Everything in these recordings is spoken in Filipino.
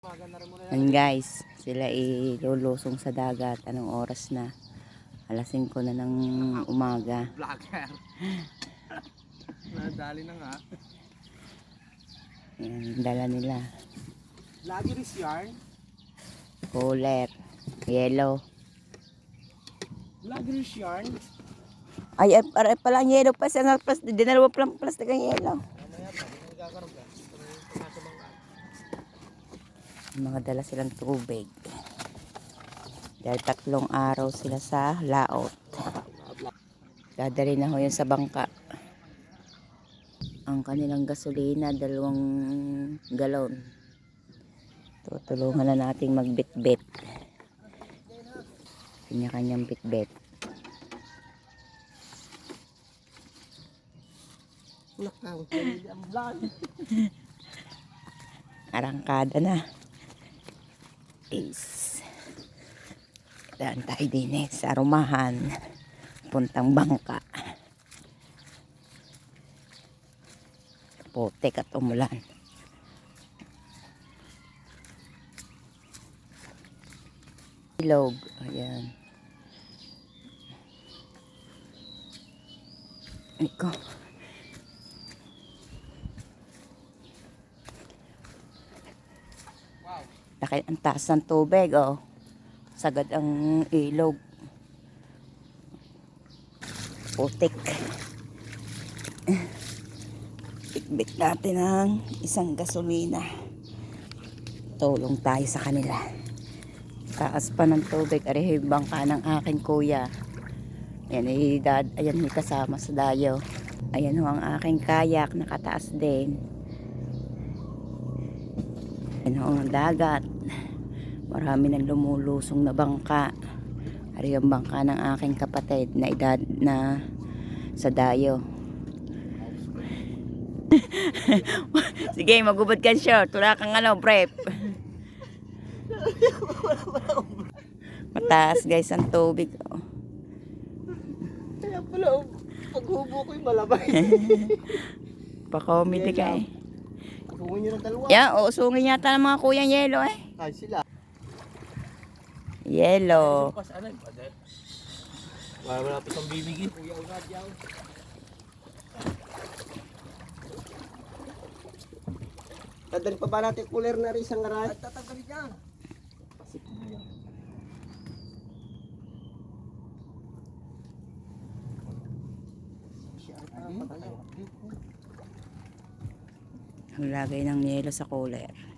Yan guys, sila ilulusong sa dagat. Anong oras na? Alas 5 na ng umaga. Vlogger. Nadali na nga. Yan, dala nila. Vlogger is yarn. Cooler. Yellow. Vlogger is yarn. Ay, pala yellow pa siya. Dinalawa palang plastic ang yellow. Mamaya pa, hindi nagkakarga. Mga dala silang tubig. Dahil 3 araw sila sa laot. Dadali na ho yun sa bangka. Ang kanilang gasolina, 2 galon. Tutulungan na nating magbitbit. Kanya-kanyang bitbit. Nakang ang vlog. Arangkada na. Daan tayo din sa rumahan. Puntang bangka. Putik at umulan. Ilog. Ayan. Iko. Laki ang taas ng tubig, oh. Sagad ang ilog. Putik. Bit natin ang isang gasolina. Tulong tayo sa kanila. Taas pa ng tubig. Arihim bangka ng aking kuya. Ayan, ayan may kasama sa dayo. Ayan ho ang aking kayak. Nakataas din. Ayan ho ang dagat. Marami nang lumulusong na bangka. Ari ang bangka ng aking kapatid na edad na sa dayo. Sige, magubad ka short. Wala kang prep. Mataas guys ang tubig. Kaya pala, paghubo ko yung malabay. Pa-comedy ka eh. Usungin nyo ng dalawa. Yan, usungin yata ng mga kuyang yelo eh. Ay, sila. Yellow. Wala pa itong bibigin. Kuya, unad yaw. Dadali pa ba natin cooler na rin isang aray? At tatanggalin yan. Pasip mo yan. Ang lagay ng yelo sa cooler.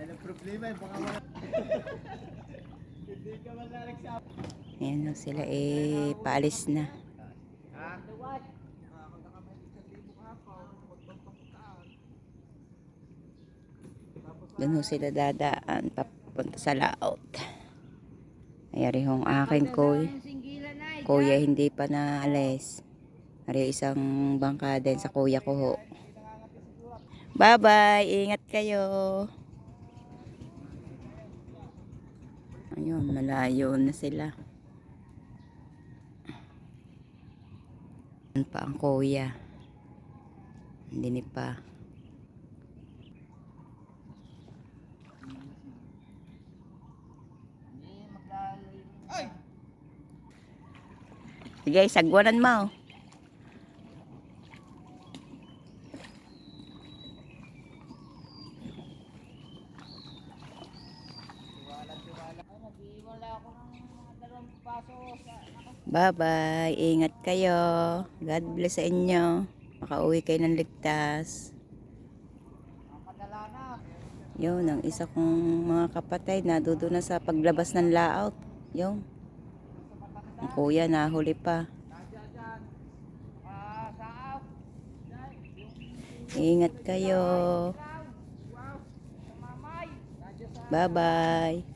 Ay, ang problema eh, baka wala. Hindi ka man nareksap. Ayan lang sila paalis na. Doon ho sila dadaan papunta sa laot. Ayari hong aking kuya hindi pa naalis. Ari isang bangka din sa kuya ko ho. Bye bye, ingat kayo. Ayun, malayo na sila. Yan pa ang kuya. Hindi pa. Sige, sagwanan mo. Bye-bye. Ingat kayo. God bless sa inyo. Makauwi kayo ng ligtas. Yun, ang isa kong mga kapatid nadudo na sa paglabas ng laot. Yun. Ang kuya nahuli pa. Ingat kayo. Bye-bye.